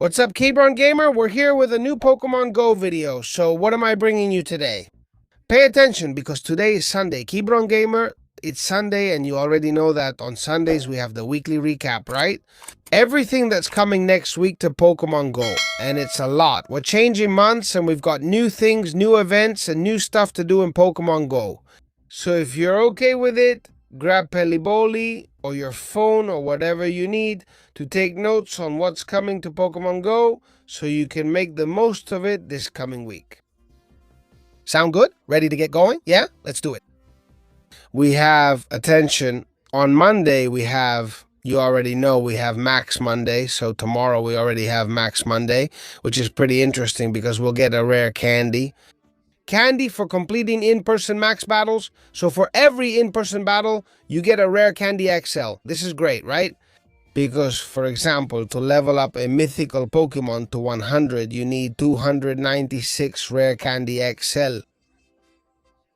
What's up, Keyboard Gamer? We're here with a new Pokemon Go video. So what am I bringing you today? Pay attention because today is Sunday. Keyboard Gamer, it's Sunday and you already know that on Sundays we have the weekly recap, right? Everything that's coming next week to Pokemon Go, and it's a lot. We're changing months and we've got new things, new events, and new stuff to do in Pokemon Go. So if you're okay with it, grab Peliboli or your phone or whatever you need to take notes on what's coming to Pokemon Go so you can make the most of it this coming week. Sound good? Ready to get going? Yeah? Let's do it. We have, attention, on Monday we have, you already know, we have Max Monday. So tomorrow we already have Max Monday, which is pretty interesting because we'll get a rare candy. Candy for completing in-person max battles. So for every in-person battle, you get a rare candy XL. This is great, right? Because, for example, to level up a mythical Pokemon to 100, you need 296 rare candy XL.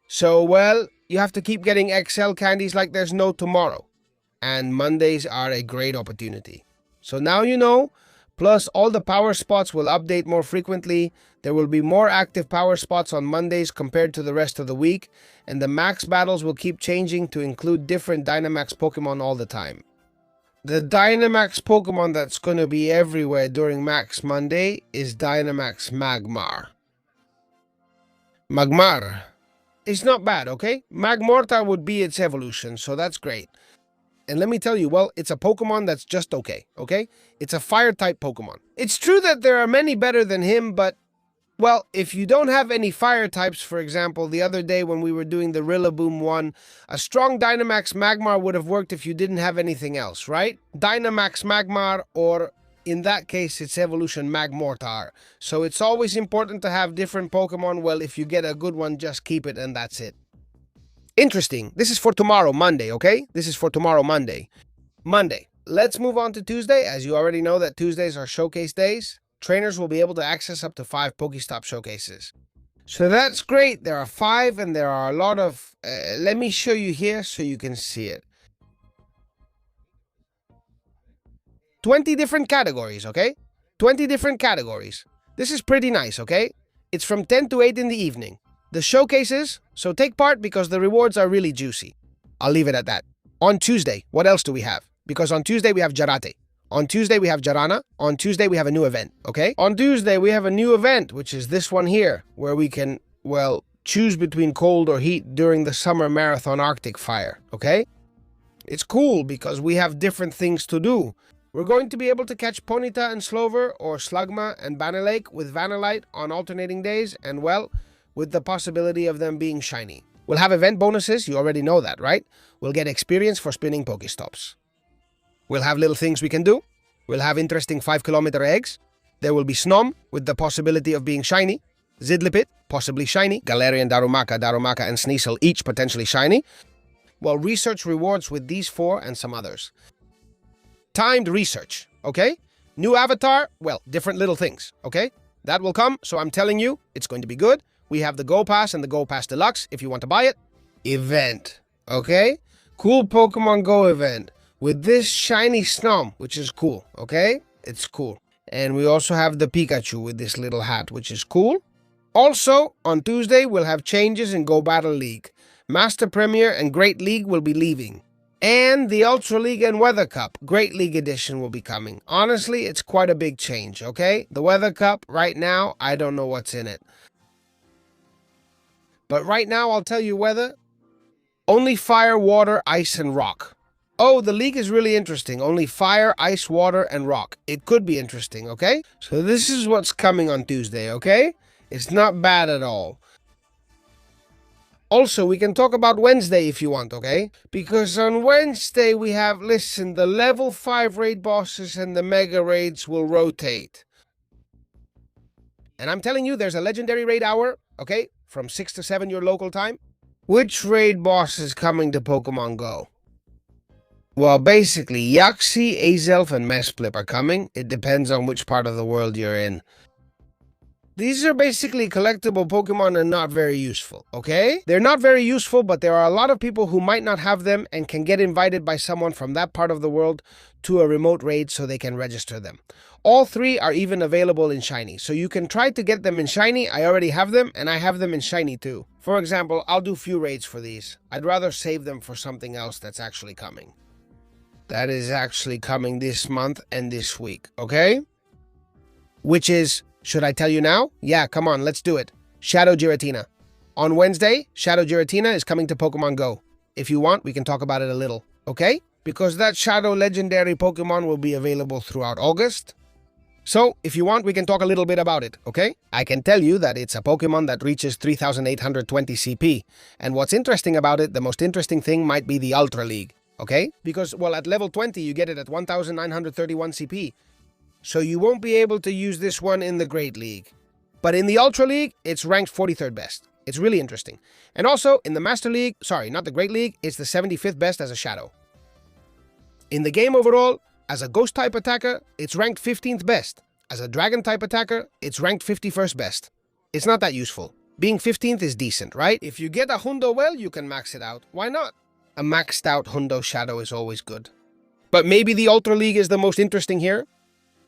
So, well, you have to keep getting XL candies like there's no tomorrow. And Mondays are a great opportunity. So now you know. Plus, all the power spots will update more frequently. There will be more active power spots on Mondays compared to the rest of the week. And the max battles will keep changing to include different Dynamax Pokemon all the time. The Dynamax Pokemon that's going to be everywhere during Max Monday is Dynamax Magmar. Magmar is not bad, okay? Magmortar would be its evolution, so that's great. And let me tell you, well, it's a Pokemon that's just okay? It's a Fire-type Pokemon. It's true that there are many better than him, but, well, if you don't have any Fire types, for example, the other day when we were doing the Rillaboom one, a strong Dynamax Magmar would have worked if you didn't have anything else, right? Dynamax Magmar, or in that case, its evolution Magmortar. So it's always important to have different Pokemon. Well, if you get a good one, just keep it and that's it. Interesting. This is for tomorrow, Monday, okay? This is for tomorrow, Monday. Monday. Let's move on to Tuesday. As you already know that Tuesdays are showcase days. Trainers will be able to access up to 5 Pokestop showcases. So that's great. There are 5 and there are a lot of... let me show you here so you can see it. 20 different categories, okay? 20 different categories. This is pretty nice, okay? It's from 10 to 8 in the evening. The showcases, so take part because the rewards are really juicy. I'll leave it at that. On Tuesday, what else do we have? Because on Tuesday we have Giratina. On Tuesday we have Giratina. On Tuesday we have a new event, okay? On Tuesday we have a new event, which is this one here, where we can, well, choose between cold or heat during the summer marathon Arctic fire, okay? It's cool because we have different things to do. We're going to be able to catch Ponyta and Slover or Slugma and Banalake with Vanillite on alternating days and, well, with the possibility of them being shiny. We'll have event bonuses, you already know that, right? We'll get experience for spinning Pokestops. We'll have little things we can do. We'll have interesting 5-kilometer eggs. There will be Snom with the possibility of being shiny. Zidlipit, possibly shiny. Galarian, Darumaka, and Sneasel, each potentially shiny. Well, research rewards with these 4 and some others. Timed research, okay? New avatar, well, different little things, okay? That will come, so I'm telling you, it's going to be good. We have the Go Pass and the Go Pass Deluxe if you want to buy it. Event, okay? Cool Pokemon Go event with this shiny Snom, which is cool, okay? It's cool. And we also have the Pikachu with this little hat, which is cool. Also, on Tuesday, we'll have changes in Go Battle League. Master Premier and Great League will be leaving. And the Ultra League and Weather Cup, Great League Edition, will be coming. Honestly, it's quite a big change, okay? The Weather Cup, right now, I don't know what's in it. But right now, I'll tell you weather. Only fire, water, ice, and rock. Oh, the league is really interesting. Only fire, ice, water, and rock. It could be interesting, okay? So this is what's coming on Tuesday, okay? It's not bad at all. Also, we can talk about Wednesday if you want, okay? Because on Wednesday, we have, listen, the level 5 raid bosses and the mega raids will rotate. And I'm telling you, there's a legendary raid hour, okay? From 6 to 7 your local time. Which raid boss is coming to Pokemon Go? Well, basically, Yaxi, Azelf, and Mesplit are coming. It depends on which part of the world you're in. These are basically collectible Pokemon and not very useful, okay? They're not very useful, but there are a lot of people who might not have them and can get invited by someone from that part of the world to a remote raid so they can register them. All three are even available in Shiny, so you can try to get them in Shiny. I already have them, and I have them in Shiny too. For example, I'll do few raids for these. I'd rather save them for something else that's actually coming. That is actually coming this month and this week, okay? Which is... should I tell you now? Yeah, come on, let's do it. Shadow Giratina. On Wednesday, Shadow Giratina is coming to Pokemon Go. If you want, we can talk about it a little, okay? Because that Shadow Legendary Pokemon will be available throughout August. So, if you want, we can talk a little bit about it, okay? I can tell you that it's a Pokemon that reaches 3,820 CP. And what's interesting about it, the most interesting thing might be the Ultra League, okay? Because, well, at level 20, you get it at 1,931 CP. So you won't be able to use this one in the Great League. But in the Ultra League, it's ranked 43rd best. It's really interesting. And also, in the Master League, sorry, not the Great League, it's the 75th best as a Shadow. In the game overall, as a Ghost-type attacker, it's ranked 15th best. As a Dragon-type attacker, it's ranked 51st best. It's not that useful. Being 15th is decent, right? If you get a Hundo well, you can max it out. Why not? A maxed out Hundo Shadow is always good. But maybe the Ultra League is the most interesting here.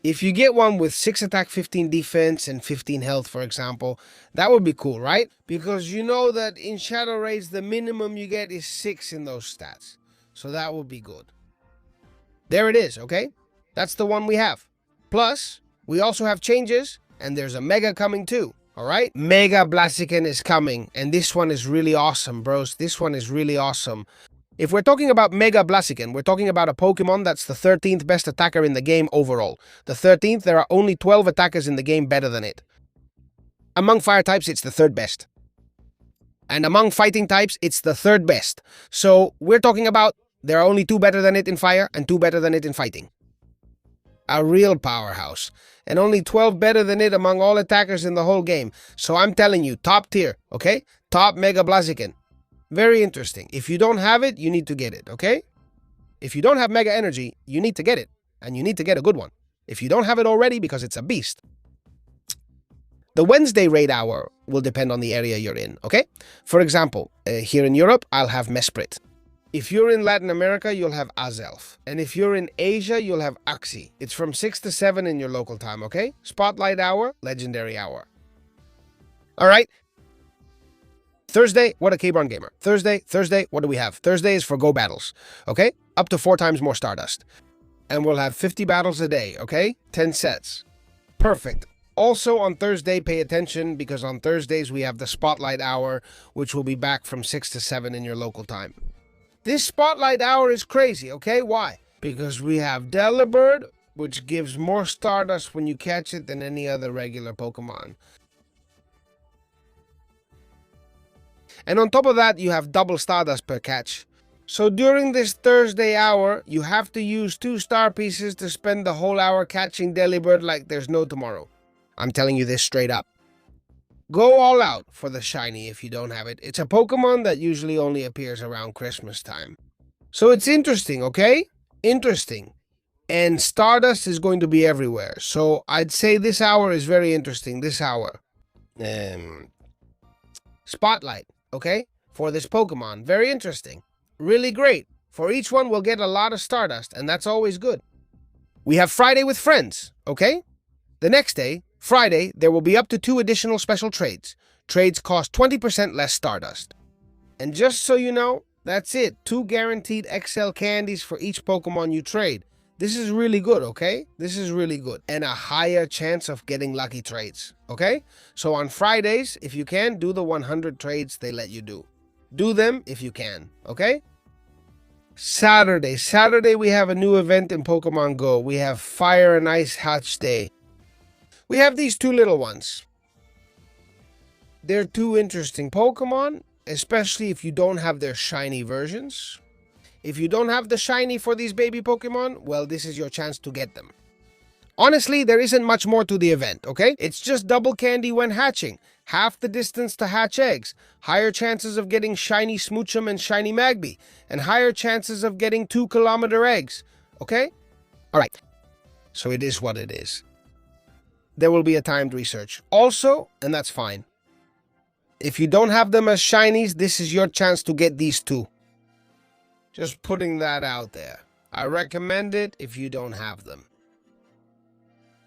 If you get one with 6 attack, 15 defense, and 15 health, for example, that would be cool, right? Because you know that in Shadow Raids, the minimum you get is 6 in those stats. So that would be good. There it is, okay? That's the one we have. Plus, we also have changes, and there's a Mega coming too, alright? Mega Blaziken is coming, and this one is really awesome, bros. This one is really awesome. If we're talking about Mega Blaziken, we're talking about a Pokemon that's the 13th best attacker in the game overall. The 13th, there are only 12 attackers in the game better than it. Among fire types, it's the 3rd best. And among fighting types, it's the 3rd best. So we're talking about there are only 2 better than it in fire and 2 better than it in fighting. A real powerhouse. And only 12 better than it among all attackers in the whole game. So I'm telling you, top tier, okay? Top Mega Blaziken. Very interesting. If you don't have it, you need to get it, okay? If you don't have Mega Energy, you need to get it. And you need to get a good one. If you don't have it already because it's a beast. The Wednesday raid hour will depend on the area you're in, okay? For example, here in Europe, I'll have Mesprit. If you're in Latin America, you'll have Azelf. And if you're in Asia, you'll have Axi. It's from 6 to 7 in your local time, okay? Spotlight hour, Legendary hour. All right. Thursday, what a K-Barn Gamer. Thursday, what do we have? Thursday is for Go battles, okay? Up to 4 times more Stardust. And we'll have 50 battles a day, okay? 10 sets. Perfect. Also on Thursday, pay attention because on Thursdays we have the Spotlight Hour, which will be back from 6 to 7 in your local time. This Spotlight Hour is crazy, okay? Why? Because we have Delibird, which gives more Stardust when you catch it than any other regular Pokemon. And on top of that, you have double Stardust per catch. So during this Thursday hour, you have to use 2 star pieces to spend the whole hour catching Delibird like there's no tomorrow. I'm telling you this straight up. Go all out for the shiny if you don't have it. It's a Pokemon that usually only appears around Christmas time. So it's interesting, okay? Interesting. And Stardust is going to be everywhere. So I'd say this hour is very interesting, this hour. Spotlight, okay? For this Pokemon. Very interesting. Really great. For each one, we'll get a lot of Stardust, and that's always good. We have Friday with friends, okay? The next day, Friday, there will be up to 2 additional special trades. Trades cost 20% less Stardust. And just so you know, that's it. 2 guaranteed XL candies for each Pokemon you trade. This is really good, okay? This is really good. And a higher chance of getting lucky trades, okay? So on Fridays, if you can, do the 100 trades they let you do. Do them if you can, okay? Saturday we have a new event in Pokemon Go. We have Fire and Ice Hatch Day. We have these 2 little ones. They're 2 interesting Pokemon, especially if you don't have their shiny versions. If you don't have the shiny for these baby Pokemon, well, this is your chance to get them. Honestly, there isn't much more to the event, okay? It's just double candy when hatching, half the distance to hatch eggs, higher chances of getting shiny Smoochum and shiny Magby, and higher chances of getting 2-kilometer eggs, okay? All right, so it is what it is. there will be a timed research. Also, and that's fine, if you don't have them as shinies, this is your chance to get these two. Just putting that out there. I recommend it if you don't have them.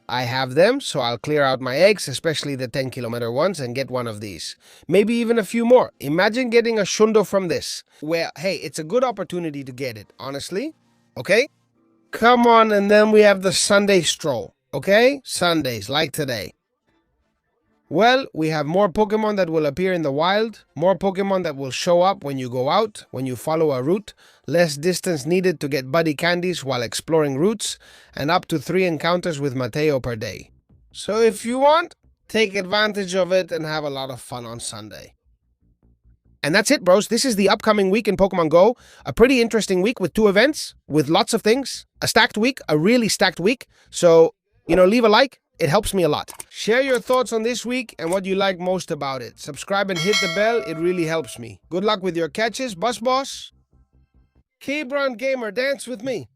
I have them, so I'll clear out my eggs, especially the 10-kilometer ones, and get one of these. Maybe even a few more. Imagine getting a Shundo from this, where, hey, it's a good opportunity to get it, honestly. Okay? Come on, and then we have the Sunday stroll. Okay? Sundays, like today. Well, we have more Pokemon that will appear in the wild, more Pokemon that will show up when you go out, when you follow a route, less distance needed to get buddy candies while exploring routes, and up to 3 encounters with Mateo per day. So if you want, take advantage of it and have a lot of fun on Sunday. And that's it, bros. This is the upcoming week in Pokemon Go. A pretty interesting week with 2 events, with lots of things. A stacked week, a really stacked week. So, leave a like. It helps me a lot. Share your thoughts on this week and what you like most about it. Subscribe and hit the bell. It really helps me. Good luck with your catches, Bus Boss. Kebron Gamer, dance with me.